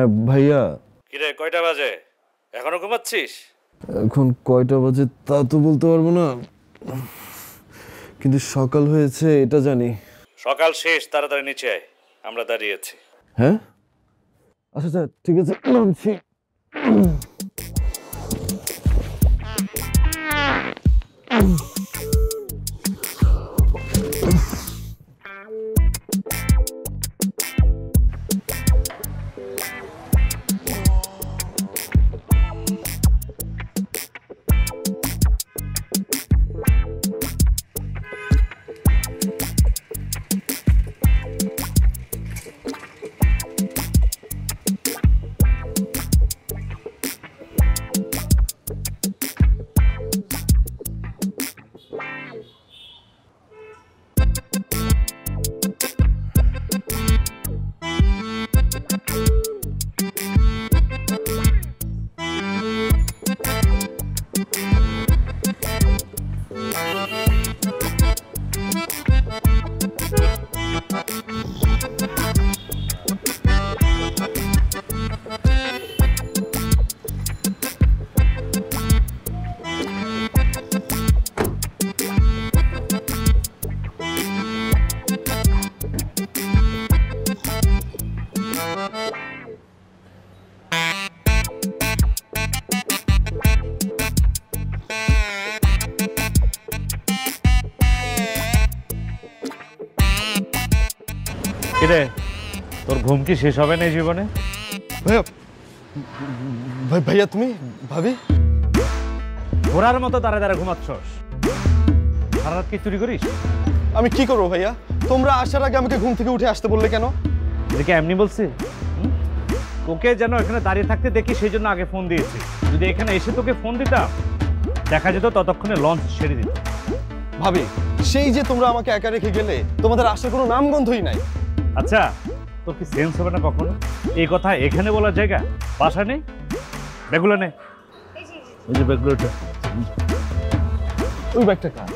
হ্যাঁ ভাইয়া। কিরে কয়টা বাজে? এখনো ঘুমাচ্ছিস? এখন কয়টা বাজে তা তো বলতে পারবো না, কিন্তু সকাল হয়েছে এটা জানি। সকাল শেষ, তাড়াতাড়ি নিচে আয়, আমরা দাঁড়িয়ে আছি। হ্যাঁ আচ্ছা আচ্ছা ঠিক আছে, নামছি। কিরে তোর ঘুম কি শেষ হবে না জীবনে? ভাইয়া ভাইয়া তুমি ভাবি ঘোড়ার মতো দাঁড়া দাঁড়া ঘুমাচ্ছস, সারা রাত কি চুরি করিস? আমি কি করবো ভাইয়া? তোমরা আসার আগে আমাকে ঘুম থেকে উঠে আসতে বললে কেন? এদিকে এমনি বলছি তোকে যেন এখানে দাঁড়িয়ে থাকতে দেখি সেই জন্য আগে ফোন দিয়েছি। যদি এখানে এসে তোকে ফোন দিতাম দেখা যেত ততক্ষণে লঞ্চ ছেড়ে দিত। ভাবি সেই যে তোমরা আমাকে একা রেখে গেলে, তোমাদের আসার কোনো নামগন্ধই নাই। আচ্ছা তোর কি সেন্স হবে না কখনো? এই কথা এখানে বলার জায়গা বাসা নেই? ব্যাগগুলো নে, ওই যে ব্যাগগুলোটা। ওই ব্যাগটা কার?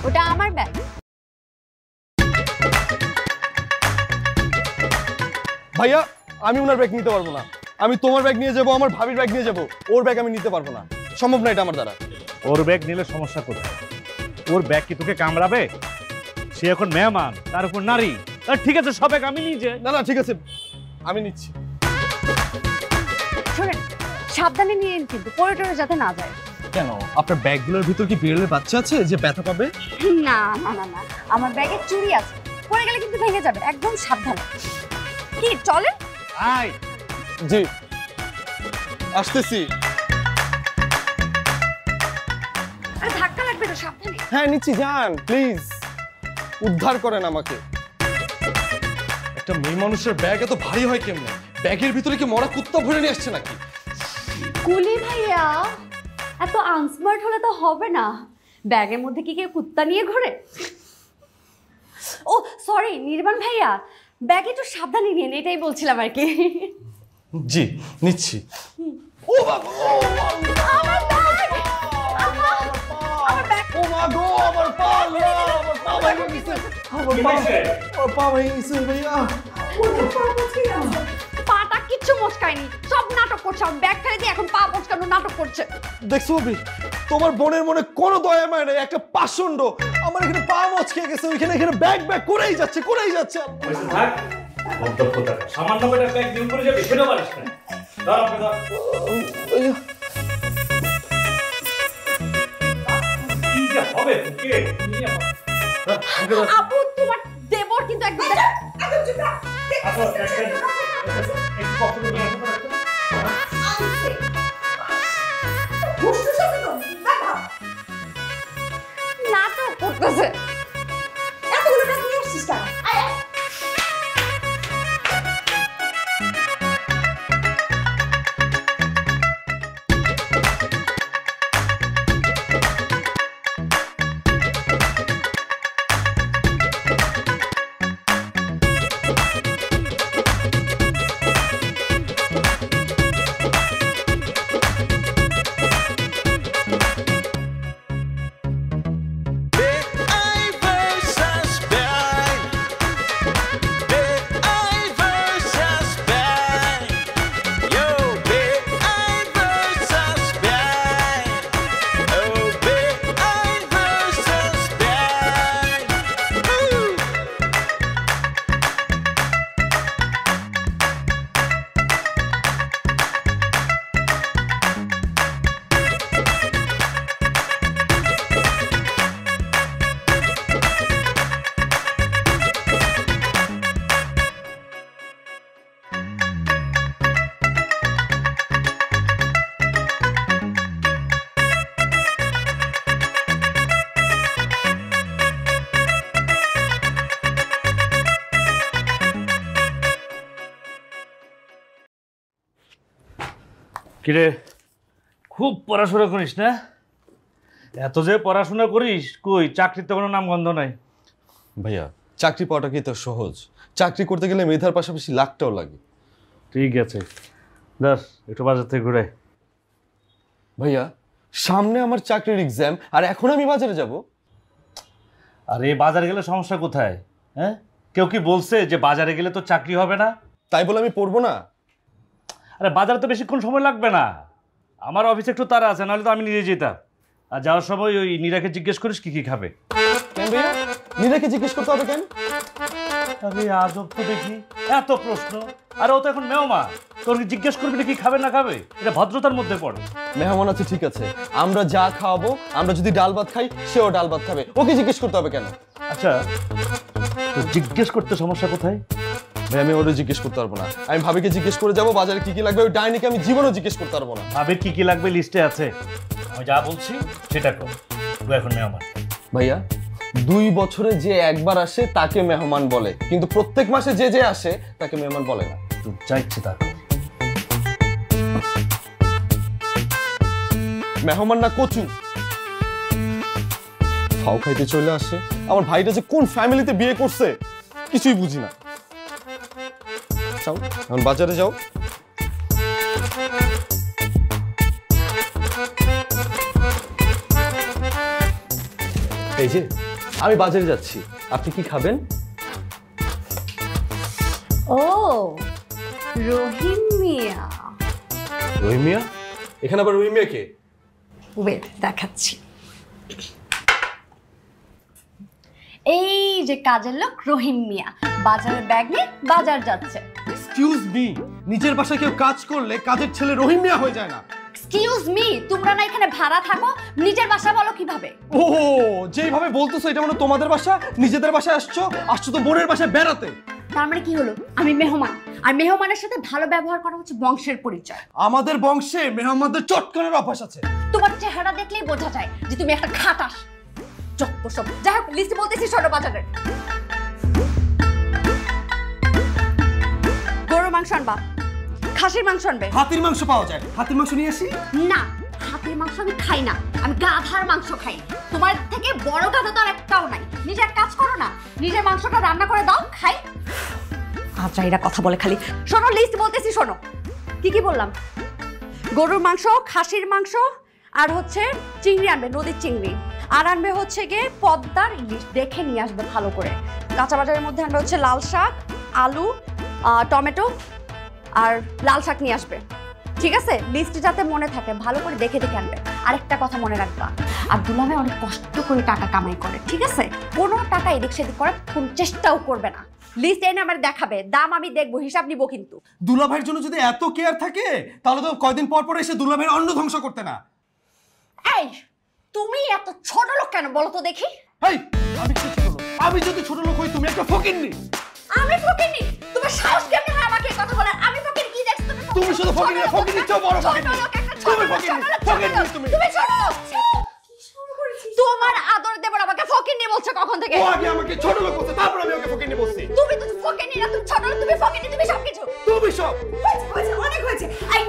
ওটা আমার ব্যাগ। ভাইয়া আমি ওনার ব্যাগ নিতে পারবো না। আমি তোমার ব্যাগ নিয়ে যাবো, আমার ভাবির ব্যাগ নিয়ে যাবো, ওর ব্যাগ আমি নিতে পারবো না, সম্ভব না এটা আমার দ্বারা। ওর ব্যাগ নিলে সমস্যা কোথায়? ওর ব্যাগ কি তোকে কামড়াবে? সে এখন মেহমান, তার উপর নারী। ঠিক আছে সব ব্যাগ আমি নিয়ে যাই। না না ঠিক আছে আমি নিচ্ছি। শোনেন সাবধানে নিয়ে কিন্তু পরে টরে যাতে না যায়। কেন আপনার ব্যাগগুলোর ভিতর কি বিড়ালের বাচ্চা আছে যে ব্যথা পাবে? না না না না, আমার ব্যাগে চুড়ি আছে, পরে গেলে কিন্তু ভেঙে যাবে, একদম সাবধানে। কি চলেন? আয়। জি আসতেছি। আরে ধাক্কা লাগবে তো, সাবধানে। হ্যাঁ নিচ্ছি, যান প্লিজ, উদ্ধার করেন আমাকে। একটা মেয়ে মানুষের ব্যাগ এত ভারী হয় কেমনে? ব্যাগের ভিতরে কি মরা কুত্তা ভরে নিয়ে আসছে নাকি? কুলি ভাইয়া এত আনস্মার্ট হলে তো হবে না। ব্যাগের মধ্যে কি কেউ কুত্তা নিয়ে ঘোরে? ও সরি নির্বাণ ভাইয়া, ব্যাগ একটু সাবধানে নিয়ে নেন, এটাই বলছিলাম আর কি। জি নিচ্ছি। ও বাবা, আমার ব্যাগ! আমার ব্যাগ! ও মা গো, আমার পা, আমার পা ভেঙে গেছে, আমার পা ভেঙে গেছে ভাইয়া। পাটা কিচ্ছু মচকায়নি, সব নাটক করছে। আমার ব্যাগ ফেলে দিয়ে এখন পা মচকানো নাটক করছে। দেখছো ভাবি, তোমার বোনের মনে কোনো দয়া মায় নাই, একটা পাষণ্ড। আমার এখানে পা মচকে গেছে, ওইখানে এখানে ব্যাগ ব্যাগ করেই যাচ্ছে, করেই যাচ্ছে। সামান্য করে ব্যাগ নিয়ে করে যাবে সেটা পারিস না। ধর আপনি ধর। কি যে হবে তোকে? আপু তোমার দেবর কিন্তু একদম নাটক করতেছে। এতগুলো ব্যাগ নিয়ে আসছিস কেন? কিরে, খুব পড়াশোনা করিস না? এত যে পড়াশোনা করিস, কই চাকরিতে কোনো নামগন্ধ নাই। ভাইয়া চাকরি পাওয়াটা কি তো সহজ? চাকরি করতে গেলে মেধার পাশাপাশি লাখটাও লাগে। ঠিক আছে, দাস একটু বাজার থেকে ঘুরে। ভাইয়া সামনে আমার চাকরির এক্সাম, আর এখন আমি বাজারে যাব? আরে বাজারে গেলে সমস্যা কোথায়? হ্যাঁ, কেউ কি বলছে যে বাজারে গেলে তো চাকরি হবে না? তাই বলে আমি পড়বো না? আরে বাজারে তো বেশিক্ষণ সময় লাগবে না, আমার অফিসে একটু তাড়া আছে, নাহলে তো আমি নিজে যেতাম। আর যাওয়ার সময় ওই নীরাকে জিজ্ঞেস করিস কি কি খাবে। কেন ভাইয়া? নীরাকে জিজ্ঞেস করতে হবে কেন? আরে আজব তো দেখি, এত প্রশ্ন। আরে ও তো এখন মেহমান, তোর কি জিজ্ঞেস করবি না কি খাবে না খাবে? এটা ভদ্রতার মধ্যে পড়ে। মেহমান আছে ঠিক আছে, আমরা যা খাওয়াবো, আমরা যদি ডাল ভাত খাই সেও ডাল ভাত খাবে, ওকে জিজ্ঞেস করতে হবে কেন? আচ্ছা, তো জিজ্ঞেস করতে সমস্যা কোথায়? ভাই আমি ওরে জিজ্ঞেস করতে পারবো না। আমি ভাবিকে জিজ্ঞেস করে যাবো বাজারে কি কি লাগবে, ওই ডাইনিকে আমি জীবনও জিজ্ঞেস করতে পারবো না। ভাবের কি কি লাগবে লিস্টে আছে, আমি যা বলছি সেটা কর। ও এখন মেহমান। ভাইয়া 2 বছরে যে একবার আসে তাকে মেহমান বলে, কিন্তু প্রত্যেক মাসে যে যে আসে তাকে মেহমান বলে না। তুই যা ইচ্ছে তা কর। মেহমান না কচু, খাও খাইতে চলে আসে। আমার ভাইটা যে কোন ফ্যামিলিতে বিয়ে করছে কিছুই বুঝি না। যাও এখন বাজারে যাও। এই যে আমি বাজারে যাচ্ছি, আপনি কি খাবেন? ও রহিম মিয়া, রহিম মিয়া? এখানে আবার রহিম মিয়া কে? ওয়েট দেখাচ্ছি। এই যে কাজের লোক রহিম মিয়া, বাজারের ব্যাগ নিয়ে বাজার যাচ্ছে। এক্সকিউজ মি, নিজের বাসায় কেউ কাজ করলে কাজের ছেলে রহিম মিয়া হয়ে যায় না? এক্সকিউজ মি, তোমরা না এখানে ভাড়া থাকো, নিজের বাসা বলো কিভাবে? ও যেইভাবে বলতেছো এটা মানে তোমাদের বাসা, নিজেদের বাসায় আসছো তো বোনের বাসায় বেড়াতে। তার মানে কি হলো? আমি মেহমান, আর মেহমানের সাথে ভালো ব্যবহার করা হচ্ছে বংশের পরিচয়। আমাদের বংশে মেহমানদের চটকানোর অভ্যাস আছে। তোমার চেহারা দেখলেই বোঝা যায় যে তুমি একটা খাটাস। যত সব, যাই হোক লিস্টে বলতেছি ছোট বাজারের। গরুর মাংস আনবা, খাসির মাংস আনবে। হাতির মাংস পাওয়া যায়, হাতির মাংস নিয়ে আসি। না, হাতির মাংস আমি খাই না, আমি গাধার মাংস খাই। তোমার থেকে বড় গাধা তো আর একটাও নাই। নিজের কাজ করো না, নিজের মাংসটা রান্না করে দাও, খাই। আচ্ছা এরা কথা বলে খালি। শোনো লিস্ট বলতেছি, শোনো কি কি বললাম। গরুর মাংস, খাসির মাংস, আর হচ্ছে চিংড়ি আনবে, নদীর চিংড়ি। আর আনবে হচ্ছে গিয়ে পদ্মার ইলিশ, দেখে নিয়ে আসবে ভালো করে। কাঁচা বাজারের মধ্যে আনবে হচ্ছে লাল শাক, আলু, টমেটো আর লাল শাক নিয়ে আসবে। ঠিক আছে, লিস্ট যাতে মনে থাকে, ভালো করে দেখে দেখে আনবে। আরেকটা কথা মনে রাখবা, আর দুলাভাই অনেক কষ্ট করে টাকা কামাই করে, ঠিক আছে? কোনো টাকা এদিক সেদিক করার কোন চেষ্টাও করবে না। লিস্ট এনে আমার দেখাবে, দাম আমি দেখবো, হিসাব নিব কিন্তু। দুলাভাইয়ের জন্য যদি এত কেয়ার থাকে তাহলে তো কয়দিন পর পর এসে দুলাভাইয়ের অন্ন ধ্বংস করতে না। এই তুমি এত ছোট লোক কেন বলো তো দেখি? এই আমি যদি ছোট লোক হই তুমি একটা ফকিন্নি। আমি ফকিন্নি? তোমার সাহস কেমনে হয় আমাকে এই কথা বলার? আমি ফকিন্নি কি দেখছ তুমি? তুমি শুধু ফকিন্নি, ফকিন্নি চেয়ে বড় ফকিন্নি। তুমি ফকিন্নি, ফকিন্নি তুমি। তুমি ছোট লোক। কি শুরু করেছিস? তোমার আদর দেবর আমাকে ফকিন্নি বলছো কখন থেকে? ও আগে আমাকে ছোট লোক বলছে, তারপর আমি ওকে ফকিন্নি বলছি। তুমি তো ফকিন্নি না, তুমি ছোট লোক, তুমি ফকিন্নি, তুমি সবকিছু। তুমি সব। হয়েছে, অনেক হয়েছে। এই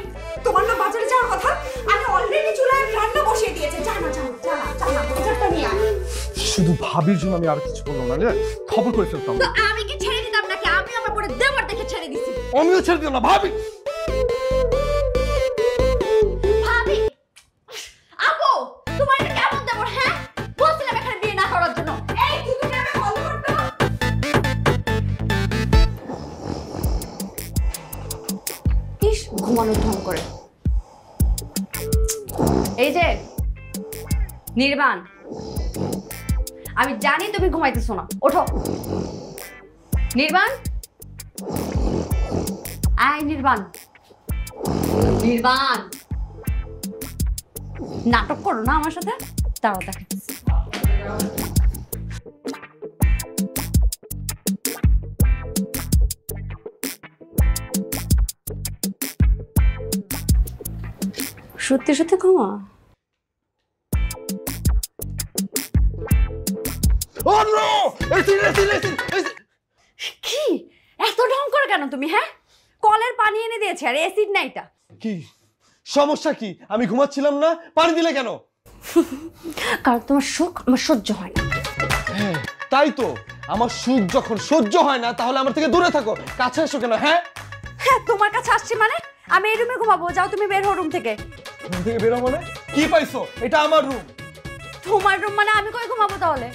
তোমার না বাজারে যাওয়ার কথা, আমি অলরেডি চুলায় রান্না বসিয়ে দিয়েছি। জানা বাজারটা নিয়ে আয়। শুধু ভাবির জন্য আমি আর কিছু বললাম না, খবর করে ফেলতাম। তো আমি কি ছেড়ে দিতাম নাকি? আমি আমার পরে দেবর দেখে ছেড়ে দিছি। আমিও ছেড়ে দিলাম না ভাবি। ভাবি, আপু, তোমার এটা কেমন দেবর? হ্যাঁ, বলছিলাম এখানে বিয়ে না করার জন্য। এই তুই তো কেন বন্ধ করতে? ইস, ঘুমানোর ঢং করে। এই যে নির্বাণ, আমি জানি তুমি ঘুমাইতেছো না, ওঠো। নির্বাণ, আয় নির্বাণ। নির্বাণ, নাটক করো না আমার সাথে, তাও দেখাচ্ছি। সত্যি সত্যি ঘুমা। কি এত ঢং করে কেন তুমি? হ্যাঁ, কলের পানি এনে দিয়েছে আর অ্যাসিড না এটা। কি সমস্যা কি? আমি ঘুমাচ্ছিলাম না, পানি দিলে কেন? কারণ তোমার সুখ আমার সহ্য হয় না। হ্যাঁ তাই তো, আমার সুখ যখন সহ্য হয় না তাহলে আমার থেকে দূরে থাকো, কাছে এসো কেন? হ্যাঁ হ্যাঁ, তোমার কাছে আসছি মানে আমি এই রুমে ঘুমাবো। যাও তুমি বের হও রুম থেকে। রুম থেকে বেরো মানে? কি পাইছো? এটা আমার রুম। তোমার রুম মানে আমি কই ঘুমাবো তাহলে?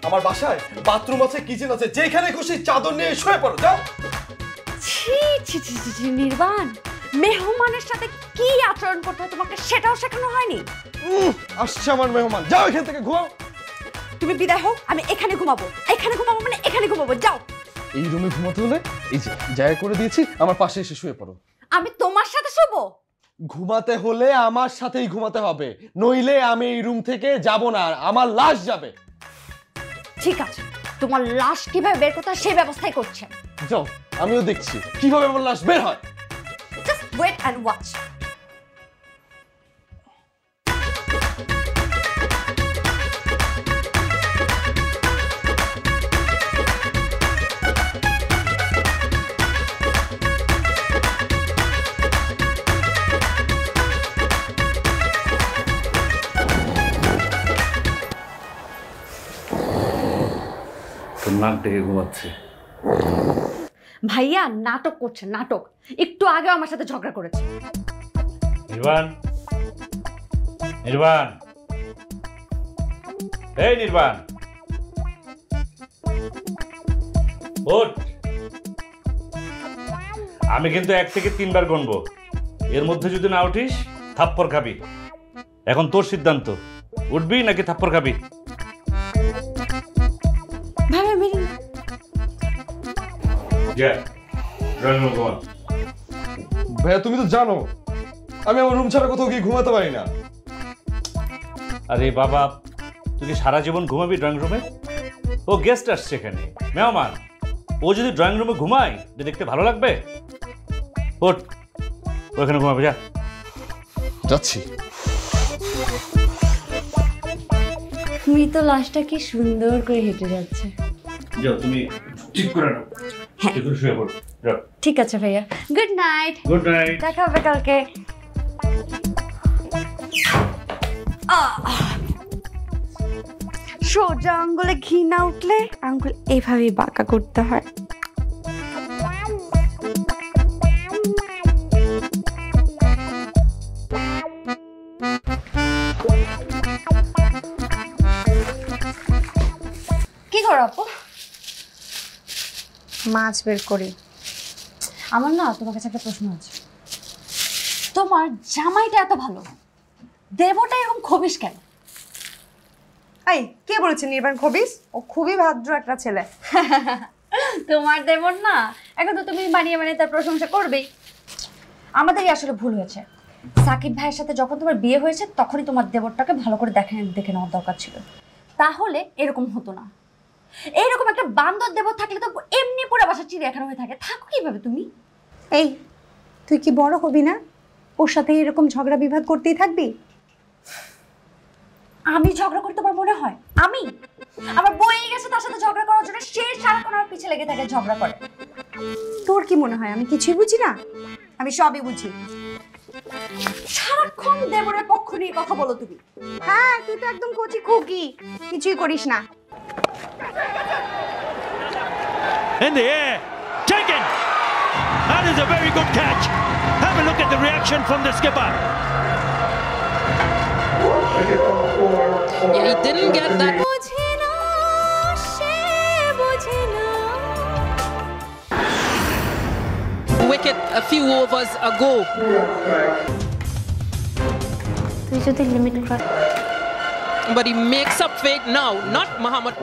আমার বাসায় বাথরুম আছে, কিচেন আছে, যেখানে খুশি চাদর নিয়ে শুয়ে পড়ো, যাও। ছি ছি ছি ছি ছি, নির্বাণ, মেহমানের সাথে কি আচরণ করতে হয় তোমাকে সেটাও শেখানো হয়নি? আসছে আমার মেহমান, যাও এখান থেকে, ঘুমাও। তুমি বিদায় হও, আমি এখানে ঘুমাবো। এখানে ঘুমাবো মানে এখানে ঘুমাবো, যাও। এই রুমে ঘুমাতে হলে এই যে জায়গা করে দিয়েছি, আমার পাশে এসে শুয়ে পড়ো। আমি তোমার সাথে শোবো? ঘুমাতে হলে আমার সাথেই ঘুমাতে হবে, নইলে আমি এই রুম থেকে যাব না, আমার লাশ যাবে। ঠিক আছে, তোমার লাশ কিভাবে বের করতে হয় সেই ব্যবস্থাই করছে। যাও, আমিও দেখছি কিভাবে আমার লাশ বের হয়। Just wait and watch. নাক ডেকে ঘুমাচ্ছে। ভাইয়া নাটক করছে, নাটক। একটু আগে আমার সাথে ঝগড়া করেছে। নির্বাণ, নির্বাণ, এই নির্বাণ, ওঠ। আমি কিন্তু 1 থেকে 3 বার গুনবো, এর মধ্যে যদি না উঠিস থাপ্পড় খাবি। এখন তোর সিদ্ধান্ত, উঠবি নাকি থাপ্পড় খাবি? ভাইয়া মেরি ভাইয়া তুমি তো জানো আমি আমার রুম ছাড়া কোথাও গিয়ে ঘুমাতে পারি না। আরে বাবা, তুই কি সারা জীবন ঘুমাবি ড্রয়িং রুমে? ও গেস্ট আসছে এখানে, মেহমান। ও যদি ড্রয়িং রুমে ঘুমায় এটা দেখতে ভালো লাগবে? ওঠ, ওখানে ঘুমাবে, যা। যাচ্ছি। তুমি তো লাশটা কি সুন্দর করে হেঁটে যাচ্ছে। যাও, তুমি ঠিক করে নাও। হ্যাঁ। ঠিক করে শুয়ে পড়ো, যাও। ঠিক আছে ভাইয়া, গুড নাইট। Good night. দেখা হবে কালকে। সোজা আঙ্গুলে ঘি না উঠলে আঙ্গুল এইভাবেই বাঁকা করতে হয়। কি করো আপু? মাছ বের করি। আমার না তোমার কাছে একটা প্রশ্ন আছে। তোমার জামাইটা এত ভালো, দেবটা এরকম খবিস কেন? এই কে বলেছে নির্বাণ খবিস? ও খুবই ভদ্র একটা ছেলে। তোমার দেবর না, এখন তো তুমি বানিয়ে বানিয়ে তার প্রশংসা করবেই। আমাদেরই আসলে ভুল হয়েছে। সাকিব ভাইয়ের সাথে যখন তোমার বিয়ে হয়েছে তখনই তোমার দেবরটাকে ভালো করে দেখে নেওয়ার দরকার ছিল, তাহলে এরকম হতো না। এইরকম একটা বান্দর দেবর থাকলে তো এমনি পুরো বাসা চিড়িয়াখানা হয়ে থাকে। থাকো কিভাবে তুমি? এই তুই কি বড় হবি না? ওর সাথে এরকম ঝগড়া বিবাদ করতেই থাকবি? আমি ঝগড়া করি তোমার মনে হয়? আমি আমার বই গেছে তার সাথে ঝগড়া করার জন্য, সে সারাক্ষণ আমার পিছে লেগে থাকে, ঝগড়া করে। তোর কি মনে হয় আমি কিছুই বুঝি না? আমি সবই বুঝি। সারাক্ষণ দেবরের পক্ষ নিয়ে কথা বলো তুমি। হ্যাঁ তুই তো একদম কচি খুকি, কিছুই করিস না। In the air, taken. That is a very good catch. Have a look at the reaction from the skipper. Yeah, he didn't get that. Wicket a few overs ago. তুই যদি limit cross, But he makes up for it now, not Muhammad.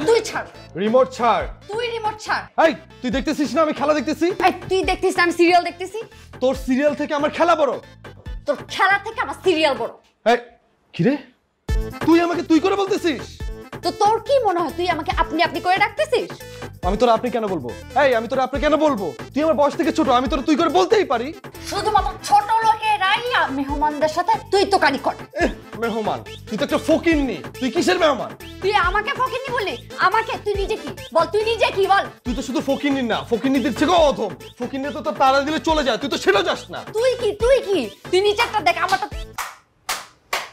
তুই ছাড়, remote ছাড়। তুই remote ছাড়। এই তুই দেখতেছিস না আমি খেলা দেখতেছি? এই তুই দেখতিস না আমি সিরিয়াল দেখতেছি? তোর সিরিয়াল থেকে আমার খেলা বড়। তোর খেলা থেকে আমার সিরিয়াল বড়। এই কি রে, তুই আমাকে তুই করে বলতেছিস? তো তোর কি মনে হয় তুই আমাকে আপনি আপনি করে রাখতেছিস? আমি তোরা আপনি কেন বলবো? এই আমি তোরা আপনি কেন বলবো? তুই আমার বয়স থেকে ছোট, আমি তোরা তুই করে বলতেই পারি। শুধুমাত্র ছোট লোকেরাই মেহমানদের সাথে তুই তো কানি কর। মেহমান? তুই তো একটা ফকিন্নি, তুই কিসের মেহমান? তুই আমাকে ফকিন্নি বললি? আমাকে তুই নিজে কি বল, তুই নিজে কি বল? তুই তো শুধু ফকিন্নি না, ফকিন্নিদের থেকেও অধম। ফকিন্নি তো তোর তারা দিলে চলে যায়, তুই তো সেটা যাস না। তুই কি তুই নিচেরটা দেখ, আমারটা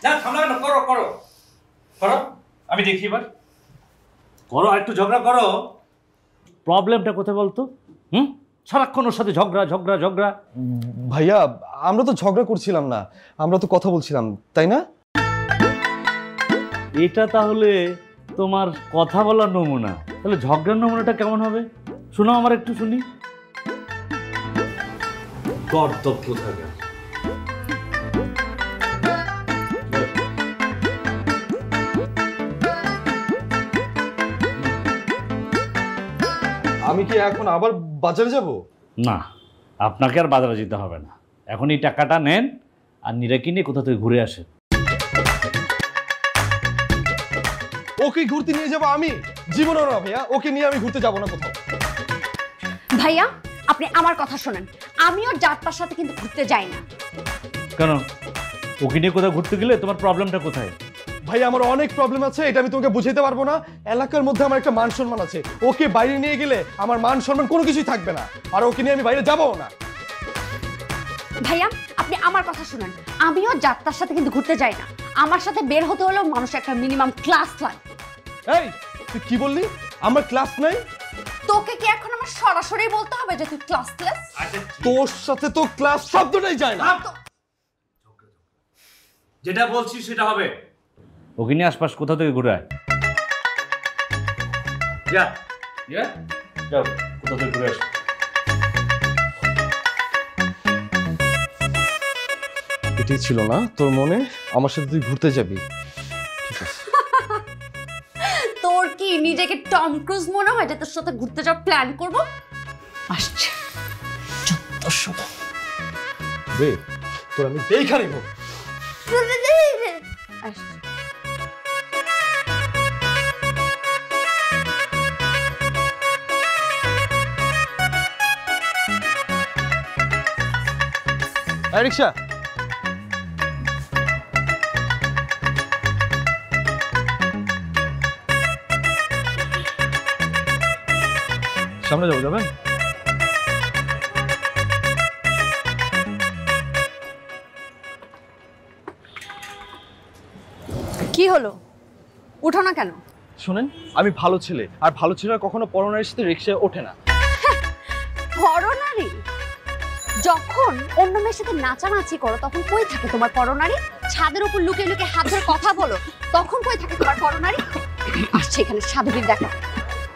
না থামো না, করো করো করো, আমি দেখি এবার করো, আর একটু ঝগড়া করো। প্রবলেমটা কোথায় বলতো? সারাক্ষণ ওর সাথে ঝগড়া ঝগড়া ঝগড়া। ভাইয়া আমরা তো ঝগড়া করছিলাম না, আমরা তো কথা বলছিলাম, তাই না? এটা তাহলে তোমার কথা বলার নমুনা, তাহলে ঝগড়ার নমুনাটা কেমন হবে? শোনো আমার একটু শুনি। কর্তব্য থাকে। আমি কি এখন আবার বাজারে যাব? না, আপনাকে আর বাজারে যেতে হবে না, এখন এই টাকাটা নেন আর নিরাকি নিয়ে কোথা থেকে ঘুরে আসেন। ওকে ঘুরতে নিয়ে যাব আমি? জীবনও না ভাইয়া, ওকে নিয়ে আমি ঘুরতে যাব না কোথাও। ভাইয়া আপনি আমার কথা শোনেন, আমিও যাত্রার সাথে কিন্তু ঘুরতে যাই না। কেন? ওকে নিয়ে কোথাও ঘুরতে গেলে তোমার প্রবলেমটা কোথায়? ভাই আমার অনেক প্রবলেম আছে, এটা আমি তোমাকে বুঝাইতে পারবো না। এলাকার মধ্যে আমার একটা মান সম্মান আছে, ওকে বাইরে নিয়ে গেলে আমার মান সম্মান কোনো কিছুই থাকবে না, আর ওকে নিয়ে আমি বাইরে যাবো না। ভাইয়া আপনি আমার কথা শুনেন, আমিও যাত্রার সাথে কিন্তু ঘুরতে যাই না। আমার সাথে বের হতে হলেও মানুষের একটা মিনিমাম ক্লাস লাগে। এই তুই কি বললি? আমার ক্লাস নাই? তোকে কি এখন আমার সরাসরি বলতে হবে যে তুই ক্লাসলেস? তোর সাথে তো ক্লাস শব্দটাই যায় না। যেটা বলছি সেটা হবে। ওকে নিয়ে আশপাশ কোথা থেকে ঘুরে আয়। যা যা যাও, কোথা থেকে ঘুরে আস। এটাই ছিল না তোর মনে, আমার সাথে তুই ঘুরতে যাবি? ঠিক আছে। তোর কি নিজেকে টম ক্রুজ মনে হয় যে তোর সাথে ঘুরতে যাওয়ার প্ল্যান করব? আসছে যত সব রে তোর আমি দেখা নিব। আসছে। এই রিকশা, সামনে যাবো, যাবেন? কি হলো, উঠো না কেন? শোনেন, আমি ভালো ছেলে, আর ভালো ছেলেরা কখনো পরনারীর সাথে রিকশায় ওঠে না। পরনারী? যখন অন্য মেয়ের সাথে নাচানাচি করো তখন কই থাকে তোমার পরনারী? ছাদের উপর লুকিয়ে লুকিয়ে হাত ধরে কথা বলো, তখন কই থাকে তোমার পরনারী? আসছে এখানে সাধুবীর দেখা,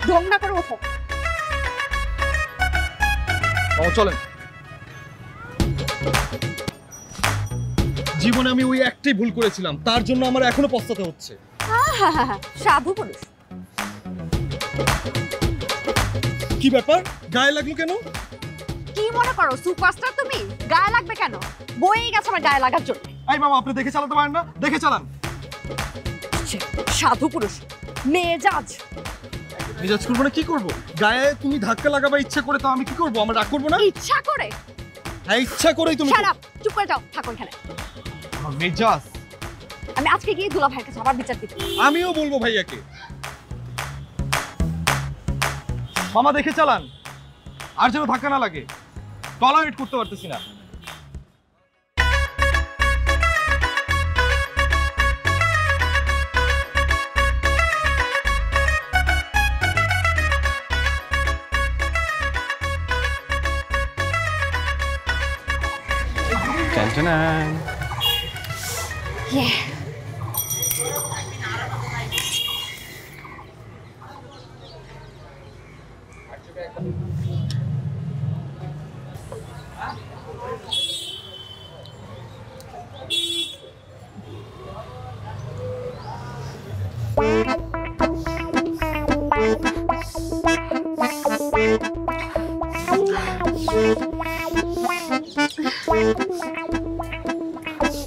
ঢং না করে ওঠো। চলেন। জীবনে আমি ওই একটাই ভুল করেছিলাম, তার জন্য আমার এখনো পস্তাতে হচ্ছে। সাধু পুরুষ। কি ব্যাপার, গায়ে লাগলো কেন? কি মনে করো সুপারস্টার তুমি? গায়ে লাগবে কেন? বইয়ে গেছে আমার গায়ে লাগার জন্য। এই মামা, আপনি দেখে চালাতে পারেন না? দেখে চালান। সাধু পুরুষ মেজাজ। মেজাজ করবো না? কি করবো? গায়ে তুমি ধাক্কা লাগাবা ইচ্ছা করে, তো আমি কি করবো? আমার রাগ করবো না? ইচ্ছা করে? হ্যাঁ ইচ্ছা করেই তুমি। শাট আপ, চুপ করে যাও, থাকো এখানে। মেজাজ। আমি আজকে গিয়ে দুলা ভাইয়ের কাছে আবার বিচার দিতে। আমিও বলবো ভাইয়াকে। মামা দেখে চালান, আর যেন ধাক্কা না লাগে, টলারেট করতে পারতেছি না।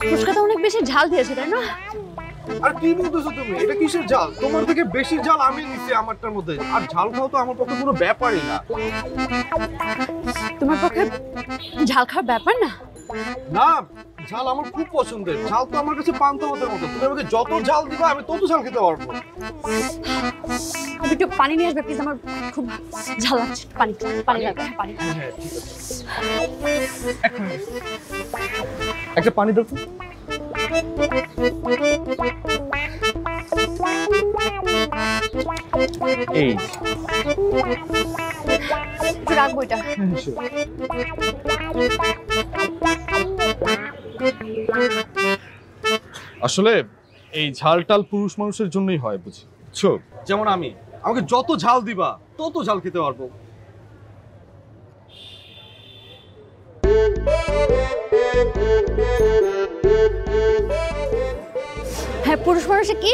ফুচকাটা অনেক বেশি ঝাল দিয়েছে তাই না? আর কি বলতেছো তুমি? এটা কিসের ঝাল? তোমার থেকে বেশি ঝাল আমি নিছি আমারটার মধ্যে। আর ঝাল খাও তো আমার পক্ষে কোনো ব্যাপারই না। তোমার পক্ষে ঝাল খাওয়ার ব্যাপার না? না, ঝাল আমার খুব পছন্দের। ঝাল তো আমার কাছে পান্তা ভাতের মতো। তুমি আমাকে যত ঝাল দিবা আমি তত ঝাল খেতে পারবো। আমি একটু পানি নিয়ে আসবে প্লিজ, আমার খুব ঝাল লাগছে। পানি পানি লাগবে, পানি। একটা পানি দাও তো। এই একটু রাখবো এটা। আসলে এই ঝালটাল পুরুষ মানুষের জন্যই হয় বুঝছো? যেমন আমি, আমাকে যত ঝাল দিবা তত ঝাল খেতে পারবো। হ্যাঁ, পুরুষ মানুষে কি?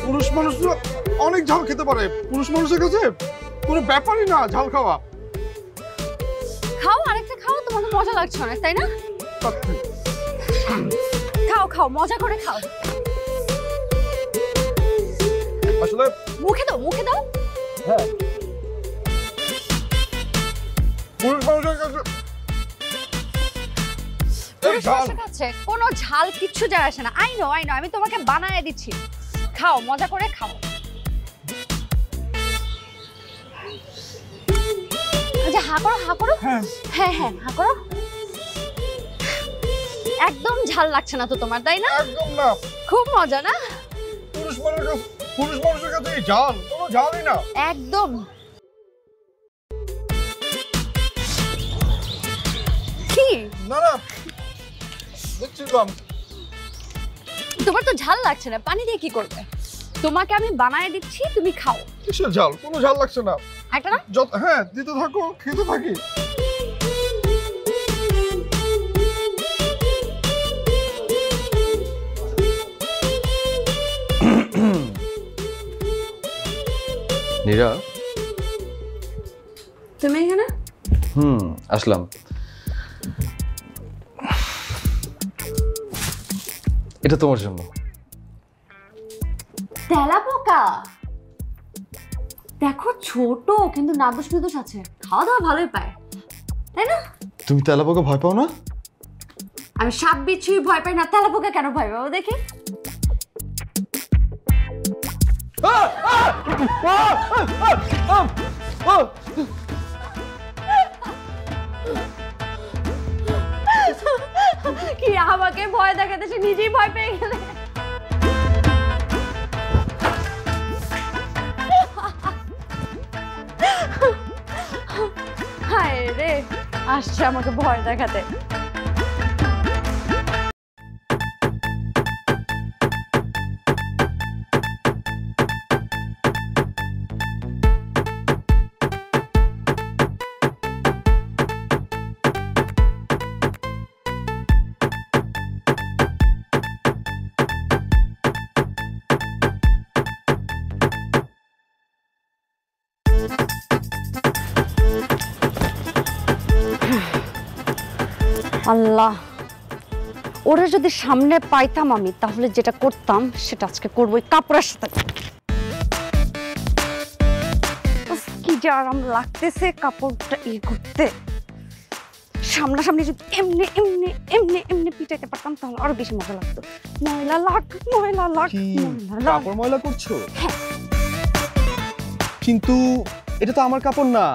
পুরুষ মানুষরা অনেক ঝাল খেতে পারে। পুরুষ মানুষের কাছে কোনো ব্যাপারই না ঝাল খাওয়া। খাও, আরেকটা খাও, তোমার তো মজা লাগছে অনেক, তাই না? খাও খাও, মজা করে খাও। আসলে মুখে দাও, মুখে দাও। হ্যাঁ, পুরুষ মানুষের কাছে পুরুষ মানুষের কাছে কোনো ঝাল কিচ্ছু যায় আসে না। আই নো, আমি তোমাকে বানায় দিচ্ছি। খাও, মজা করে খাও। আচ্ছা, হা করো, হা করো। হ্যাঁ হ্যাঁ, হা করো। একদম ঝাল লাগছে না তো তোমার, তাই না? একদম না। খুব মজা না? পুরুষ মানুষের কাছে এই ঝাল কোনো ঝালই না। একদম। কি? না না, দেখছিলাম। তোমার তো ঝাল লাগছে না, পানি দিয়ে কি করবে? তোমাকে আমি বানায় দিচ্ছি, তুমি খাও। কিসের ঝাল? কোনো ঝাল লাগছে না। একটা না? হ্যাঁ, দিতে থাকো, খেতে থাকি। নীরা, তুমি এখানে? আসলাম। এটা তোমার জন্য। তেলাপোকা দেখো, ছোট কিন্তু নাদুস নুদুস আছে, খাওয়া দাওয়া ভালোই পায়, তাই না? তুমি তেলাপোকা ভয় পাও না? আমি সাপ বিচ্ছুই ভয় পাই না, তেলাপোকা কেন ভয় পাবো দেখি? কি আমাকে ভয় দেখাতে, সে নিজেই ভয় পেয়ে গেলে। হায় রে, আসছে আমাকে ভয় দেখাতে। আল্লাহ, ওরা যদি সামনে পাইতাম আমি, তাহলে যেটা করতাম সেটা আজকে করবো ওই কাপড়ের সাথে। কি যে আরাম লাগতেছে কাপড়টা ই করতে। সামনাসামনি যদি এমনি এমনি এমনি এমনি পিটাইতে পারতাম তাহলে আরো বেশি মজা লাগতো। ময়লা লাগ, ময়লা লাগ, ময়লা লাগ। কাপড় ময়লা করছো? কিন্তু এটা তো আমার কাপড় না,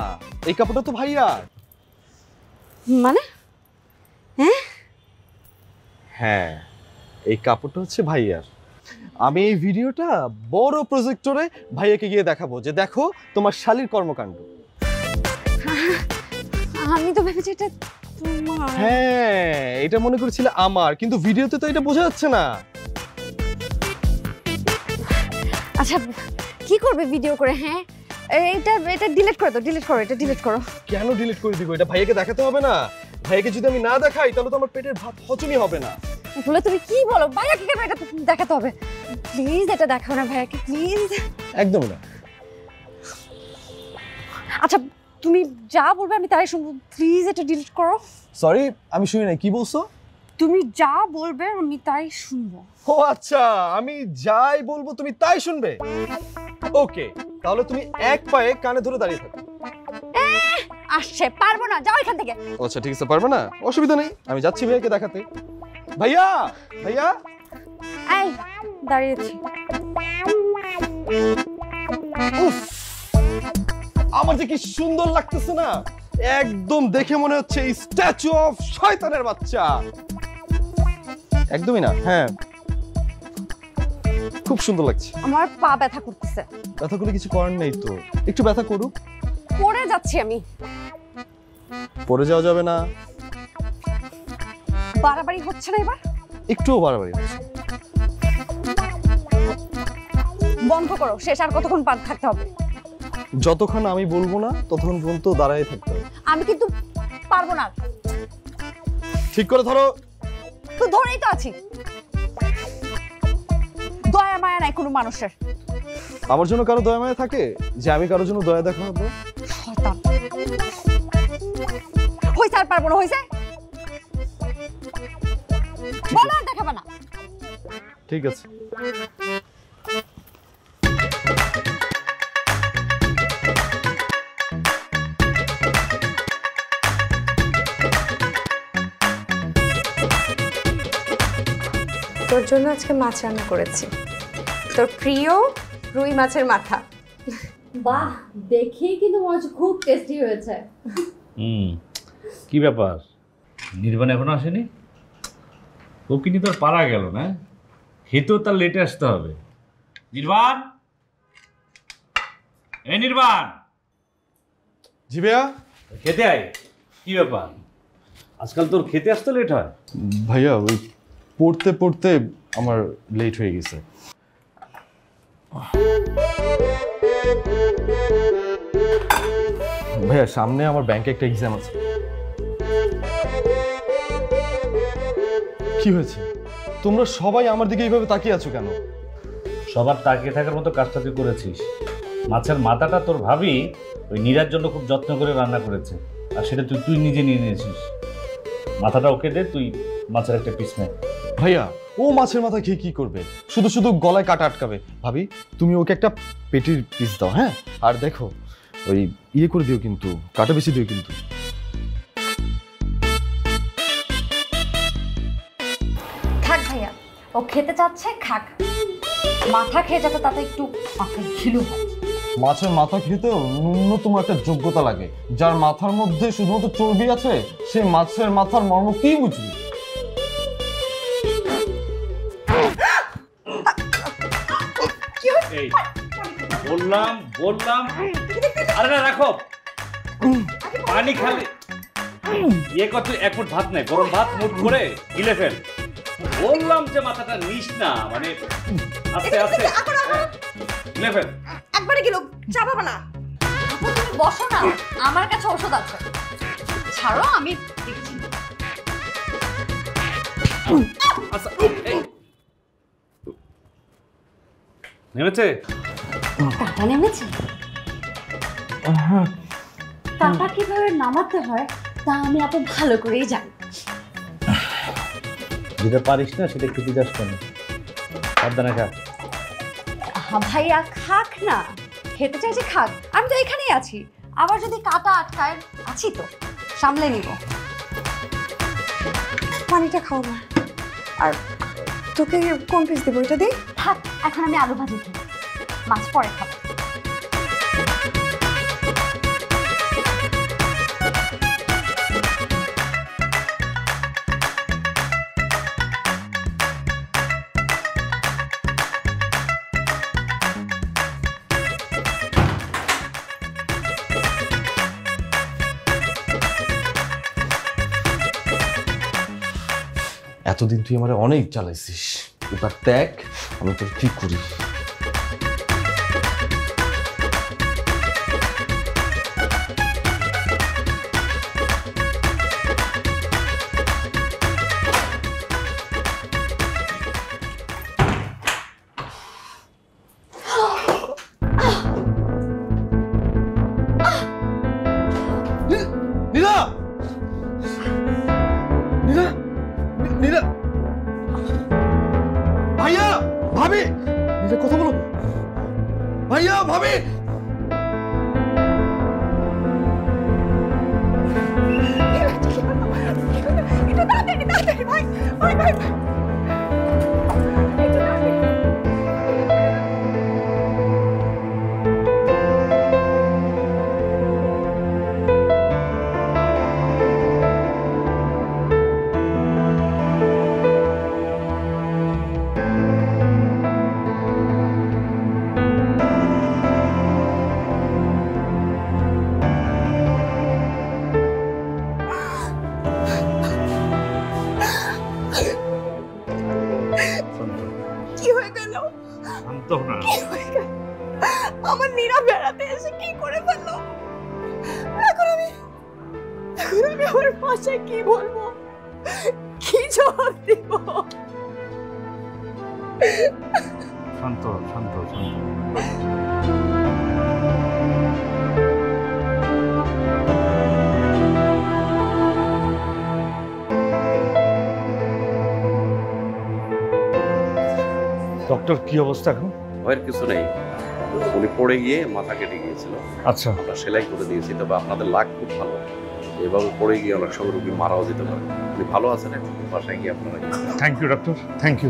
এই কাপড়টা তো ভাইয়ার। মানে? হ্যাঁ, এই কাপড়টা হচ্ছে ভাইয়ার। আমি এই ভিডিওটা বড় প্রজেক্টরে ভাইয়াকে গিয়ে দেখাবো যে দেখো তোমার শালীর কর্মকাণ্ড। আমি তো ভেবেছি এটা তোমার। হ্যাঁ, এটা মনে করেছিলে আমার, কিন্তু ভিডিওতে তো এটা বোঝা যাচ্ছে না। আচ্ছা, কি করবে ভিডিও করে? হ্যাঁ, এটা ডিলিট করে দাও, ডিলিট করো, এটা ডিলিট করো। কেন ডিলিট করে দিব? এটা ভাইয়াকে দেখাতে হবে না? ভাইয়াকে যদি আমি না দেখাই তাহলে তো আমার পেটের ভাত হজমই হবে না। বলে তুমি কি বলো? ভাইয়াকে কেন এটা দেখাতে হবে? প্লিজ এটা দেখাও না ভাইয়াকে, প্লিজ। একদম না। আচ্ছা, তুমি যা বলবে আমি তাই শুনবো, প্লিজ এটা ডিলিট করো। সরি, আমি শুনি নাই, কি বলছো? তুমি যা বলবে আমি তাই শুনবো। ও আচ্ছা, আমি যাই বলবো তুমি তাই শুনবে। ওকে, তাহলে তুমি এক পায়ে কানে ধরে দাঁড়িয়ে থাকো। আসছে, পারবো না, যাও এখান থেকে। আচ্ছা ঠিক আছে, পারবে না, অসুবিধা নেই, আমি যাচ্ছি ভাইয়াকে দেখাতে। ভাইয়া ভাইয়া এই দাঁড়িয়েছি। উফ, আমার যে কি সুন্দর লাগতেছে না, একদম দেখে মনে হচ্ছে স্ট্যাচু অফ শয়তানের বাচ্চা। একদমই না, হ্যাঁ খুব সুন্দর লাগছে। আমার পা ব্যথা করতেছে। ব্যথা করলে কিছু করার নেই তো, একটু ব্যথা করুক। পড়ে যাচ্ছি আমি। পড়ে যাওয়া যাবে না। বাড়াবাড়ি হচ্ছে না এবার? একটুও বাড়াবাড়ি হচ্ছে। বন্ধ করো, শেষ আর কতক্ষণ পার থাকতে হবে? যতক্ষণ আমি বলবো না ততক্ষণ পর্যন্ত দাঁড়ায় থাকতে হবে। আমি কিন্তু পারবো না। ঠিক করে ধরো। তো ধরেই তো আছি। দয়া মায়া নাই কোনো মানুষের। আমার জন্য কারো দয়া মায়া থাকে যে আমি কারোর জন্য দয়া দেখাবো? শয়তান। হইছে, আর পারবো না। হইছে, বলো আর দেখাবে না। ঠিক আছে। তোর জন্য আজকে মাছ রান্না করেছি, তোর প্রিয় রুই মাছের মাথা। বাহ, দেখেই কিন্তু মনে হচ্ছে খুব টেস্টি হয়েছে। কি ব্যাপার, নির্বাণ এখনো আসেনি? ও কিন্তু তোর পারা গেল না, হেতেও তার লেটে আসতে হবে। নির্বাণ, এই নির্বাণ, জি ভাইয়া। খেতে আয়। কি ব্যাপার, আজকাল তোর খেতে আসতে লেট হয়? ভাইয়া ওই পড়তে পড়তে আমার লেট হয়ে গেছে। ভাইয়া সামনে আমার ব্যাংকে একটা এক্সাম আছে। কি হয়েছে, তোমরা সবাই আমার দিকে এইভাবে তাকিয়ে আছো কেন? সবার তাকিয়ে থাকার মতো কাজটা তুই করেছিস। মাছের মাথাটা তোর ভাবি ওই নীরার জন্য খুব যত্ন করে রান্না করেছে, আর সেটা তুই নিজে নিয়ে নিয়েছিস। মাথাটা ওকে দে, তুই মাছের একটা পিস নে। ভাইয়া ও মাছের মাথা খেয়ে কি করবে, শুধু শুধু গলায় কাটা আটকাবে। ভাবি তুমি ওকে একটা পেটির পিস দাও, হ্যাঁ? আর দেখো ওই ইয়ে করে দিও, কিন্তু কাটা বেশি দিও কিন্তু। থাক ভাইয়া, ও খেতে চাচ্ছে খাক। মাথা খেয়ে যাতে তাতে একটু মাথায় ঘিলু হয়। মাছের মাথা খেতেও ন্যূনতম একটা যোগ্যতা লাগে। যার মাথার মধ্যে শুধুমাত্র চর্বি আছে সে মাছের মাথার মর্ম কি বুঝবি? এই বললাম বললাম, আরে না রাখো, পানি খালি ইয়ে কর। তুই এক মুঠ ভাত নে, গরম ভাত মুঠ করে গিলে ফেল। বললাম যে মাথাটা নিস না, মানে আস্তে আস্তে গিলে ফেল। একবারে গেল, চাপাবো না। আপু তুমি বসো না, আমার কাছে ওষুধ আছে। ছাড়ো, আমি দেখছি। আচ্ছা, এই নেমেছে? কাটা নেমেছে? কাটা কিভাবে নামাতে হয় তা আমি আপু ভালো করেই জানি। যেটা পারিস না সেটা একটু জিজ্ঞাসা কর। সাবধানে খা। ভাইয়া খাক না, খেতে চাইছে খাক। আমি তো এখানেই আছি, আবার যদি কাটা আটকায় আছি তো, সামলে নিব। পানিটা খাও না। আর তোকে কোন পিস দেবো, এটা দিই? থাক, এখন আমি আলু ভাজি খাই, মাছ পরে খাবো। এতদিন তুই আমার অনেক জ্বালাইছিস, এবার দেখ আমি তোর কি করি। নীরা নীরা নীরা ভাইয়া ভাবি একটু তাড়াতাড়ি তাড়াতাড়ি ভাই ভাই ভাই ভাই। একটু তাড়াতাড়ি। কি হয়ে গেল? শান্ত না। কি হয়ে গেল? আমার নীরা বেড়াতে এসে কি করে ফেললো? এখন আমি আমার ভাষায় কি বলবো, কি জবাব দিব? শান্ত শান্ত শান্ত। ডক্টর কি অবস্থা এখন? ভয়ের কিছু নেই, উনি পড়ে গিয়ে মাথা কেটে গিয়েছিল। আচ্ছা, আমরা সেলাই করে দিয়েছি, তবে আপনাদের লাক খুব ভালো এবং পড়ে গিয়ে অনেক সময় রোগী মারাও যেতে পারে। উনি ভালো আছেন, এখন বাসায় গিয়ে আপনারা thank you doctor, thank you.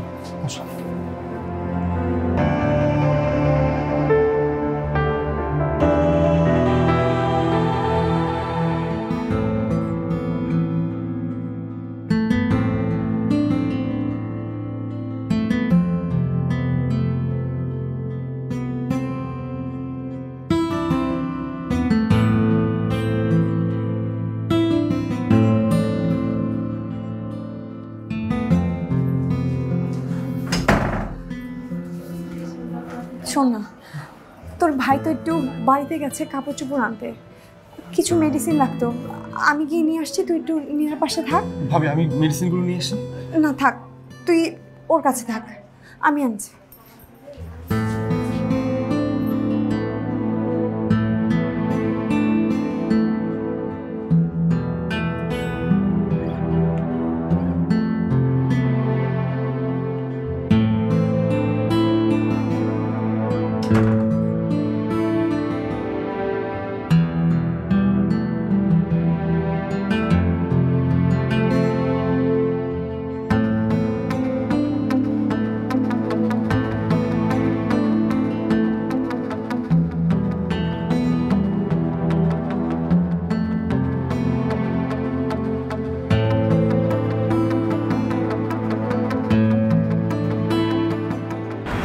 শোন না, তোর ভাই তো একটু বাড়িতে গেছে কাপড় চোপড় আনতে, কিছু মেডিসিন লাগতো, আমি গিয়ে নিয়ে আসছি, তুই একটু নীরার পাশে থাক। ভাবি আমি মেডিসিনগুলো নিয়ে আসি। না থাক, তুই ওর কাছে থাক, আমি আনছি।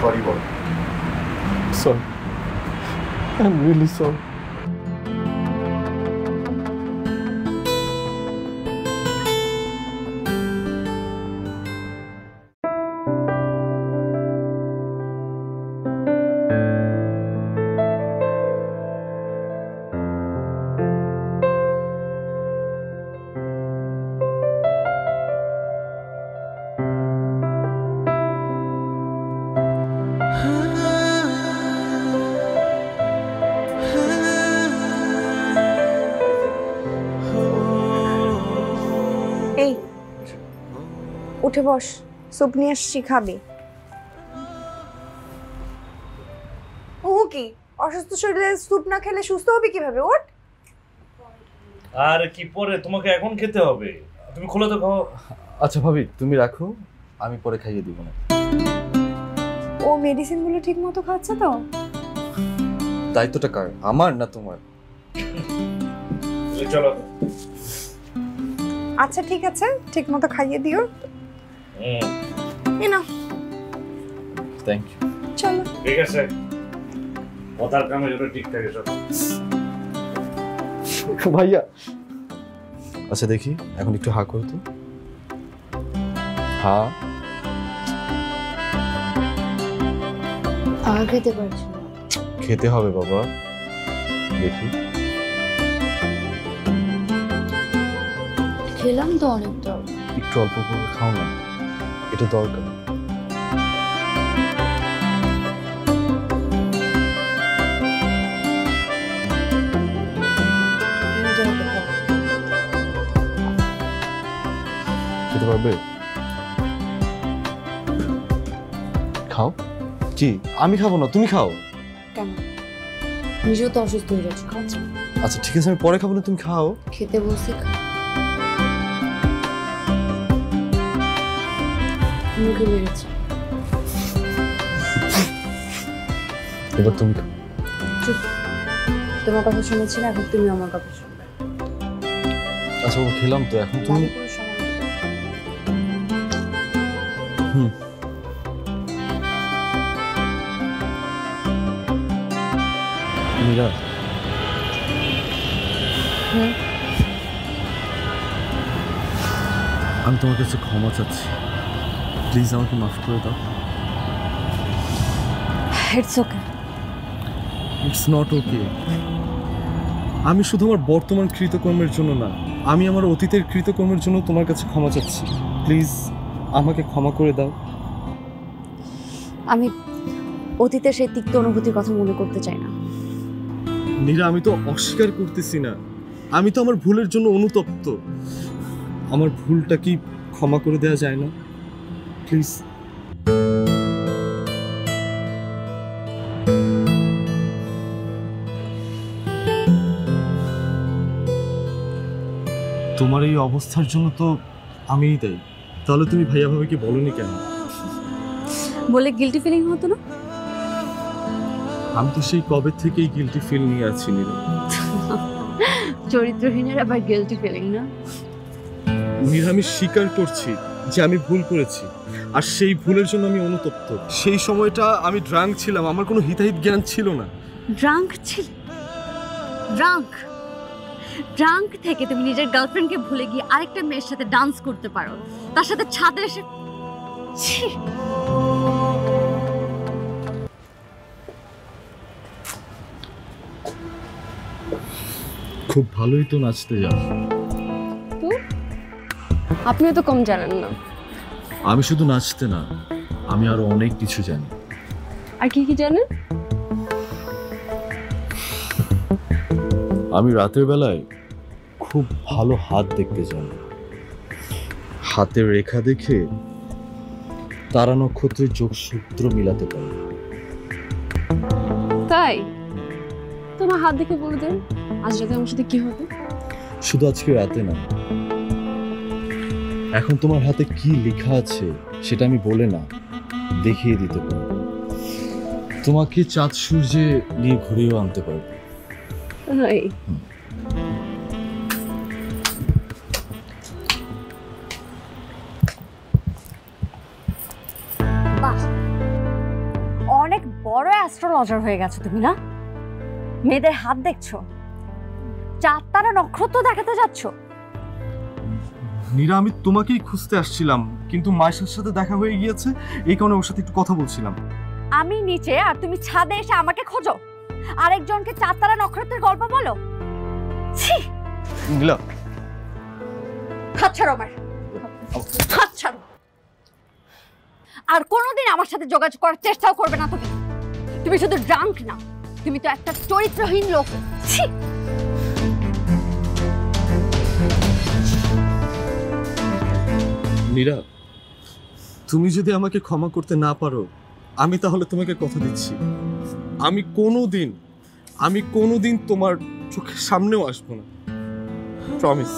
Sorry, boy. Sorry. I'm really sorry. এই উঠে বস, স্যুপ নিয়ে আসছি, খাবি? ও কি অসুস্থ শরীরে স্যুপ না খেলে সুস্থ হবে কিভাবে? ওঠ। আর কি পরে তোমাকে এখন খেতে হবে? তুমি খোলো তো খাও। আচ্ছা ভাবি তুমি রাখো, আমি পরে খাইয়ে দিব না। ও মেডিসিনগুলো ঠিক মতো খাচ্ছে তো? দায়িত্বটা কার, আমার না তোমার? চলো। আচ্ছা ঠিক আছে, ঠিক মতো খাইয়ে দিও। এই নাও। Thank you. চলো। ঠিক আছে, কথার কামে যেন ঠিক থাকে সব। ভাইয়া আচ্ছা দেখি এখন একটু হা করো তো। হা। আর খেতে পারছি না। খেতে হবে বাবা, দেখি। খেলাম তো অনেকটা। একটু অল্প করে খাও না, এটা দরকার। খেতে পারবে? খাও। কি আমি খাবো না, তুমি খাও। কেন? নিজেও তো অসুস্থ হয়ে যাচ্ছে, খাচ্ছি না। আচ্ছা ঠিক আছে, আমি পরে খাবো না, তুমি খাও। খেতে বলছি, মুখে লেগেছে। এবার তুমি খাও। চুপ, তোমার কথা শুনেছি না, এখন তুমি আমার কথা শুনবে। আচ্ছা ও খেলাম তো, এখন তুমি। মীরা, আমি তোমার কাছে ক্ষমা চাচ্ছি, প্লিজ আমাকে মাফ করে দাও। It's okay. It's not okay. আমি শুধু আমার বর্তমান কৃতকর্মের জন্য না, আমি আমার অতীতের কৃতকর্মের জন্য তোমার কাছে ক্ষমা চাচ্ছি, প্লিজ আমাকে ক্ষমা করে দাও। আমি অতীতের সেই তিক্ত অনুভূতির কথা মনে করতে চাই না। নীরা, আমি তো অস্বীকার করতেছি না, আমি তো আমার ভুলের জন্য অনুতপ্ত। আমার ভুলটা কি ক্ষমা করে দেওয়া যায় না প্লিজ? তোমার এই অবস্থার জন্য তো আমিই দায়ী। তাহলে তুমি ভাইয়া ভাবিকে বলনি কেন? বলে গিল্টি ফিলিং হতো না? আমি তো সেই কবে থেকেই গিল্টি ফিল নিয়ে আছি নীরা। চরিত্রহীনের আবার গিল্টি ফিলিং না? নীরা, আমি স্বীকার করছি যে আমি ভুল করেছি, আর সেই ভুলের জন্য আমি অনুতপ্ত। সেই সময়টা আমি ড্রাঙ্ক ছিলাম, আমার কোনো হিতাহিত জ্ঞান ছিল না। ড্রাঙ্ক ছিল? ড্রাঙ্ক থেকে তুমি নিজের গার্লফ্রেন্ডকে ভুলে গিয়ে আরেকটা মেয়ের সাথে ডান্স করতে পারো, তার সাথে ছাদে এসে। ছি! খুব ভালোই তো নাচতে যাও। তো আপনিও তো কম জানেন না। আমি শুধু নাচতে না, আমি আরো অনেক কিছু জানি। আর কি কি জানেন? আমি রাতের বেলায় খুব ভালো হাত দেখতে জানি। হাতের রেখা দেখে তারা নক্ষত্রের যোগসূত্র মিলাতে পারি। তাই? তোমার হাত দেখে বলে দেন আজ রাতে আমার সাথে কি হবে। শুধু আজকে রাতে না, এখন তোমার হাতে কি লেখা আছে সেটা আমি বলে না, দেখিয়ে দিতে পারবো। তোমাকে চাঁদ সূর্যে নিয়ে ঘুরিয়েও আনতে পারবো। বাহ, অনেক বড় অ্যাস্ট্রোলজার হয়ে গেছো তুমি না? মেয়েদের হাত দেখছো, চাঁদ তারা নক্ষত্র দেখাতে যাচ্ছ। নীরা, আমি তোমাকেই খুঁজতে আসছিলাম, কিন্তু মায়ের সাথে দেখা হয়ে গিয়েছে, এই কারণে ওর সাথে একটু কথা বলছিলাম। আমি নিচে আর তুমি ছাদে এসে আমাকে খোঁজো, আরেকজনকে চাঁদ তারা নক্ষত্রের গল্প বলো। ছি! নীলা, হাত ছাড়ো আমার, হাত ছাড়ো। আর কোনোদিন আমার সাথে যোগাযোগ করার চেষ্টাও করবে না তুমি। তুমি শুধু ড্রাঙ্ক না, তুমি তো একটা চরিত্রহীন লোক। ছি! নীরা, তুমি যদি আমাকে ক্ষমা করতে না পারো, আমি তাহলে তোমাকে কথা দিচ্ছি, আমি কোনোদিন তোমার চোখের সামনেও আসবো না, প্রমিস।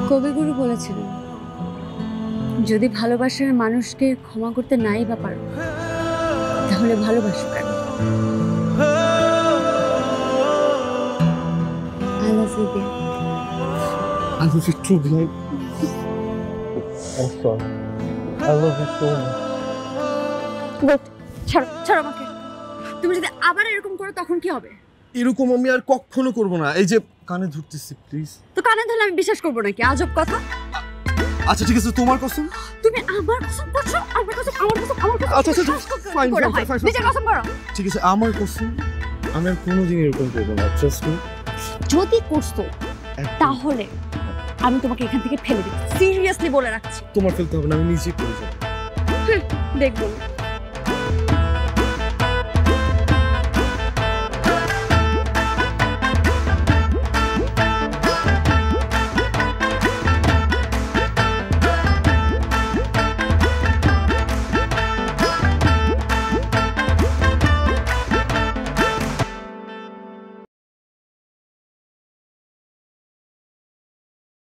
কবিগুরু বলেছিলেন, যদি ভালোবাসার মানুষকে ক্ষমা করতে নাই বা পারো, তাহলে ভালোবাসো কেন? I love you, babe. I love you too, babe. I'm sorry. I love you so much. ছাড়ো, ছাড়ো আমাকে। তুমি যদি আবার এরকম করো তখন কি হবে? এরকম আমি আর কখনো করবো না। এই যে কানে ধরতেছি, প্লিজ। তো কানে ধরলে আমি বিশ্বাস করবো নাকি? আজব কথা। আচ্ছা ঠিক আছে, তোমার কসম। তুমি আমার কসম করছো? আমার কসম, আমার কসম, আমার কসম। আচ্ছা আচ্ছা, ফাইন ফাইন ফাইন। নিজের কসম করো। ঠিক আছে, আমার কসম, আমি আর কোনোদিন এরকম করবো না, ট্রাস্ট মি। যদি করছো তাহলে আমি তোমাকে এখান থেকে ফেলে দিই, সিরিয়াসলি বলে রাখছি। তোমার ফেলতে হবে না, আমি নিজেই করে যাবো। দেখবো।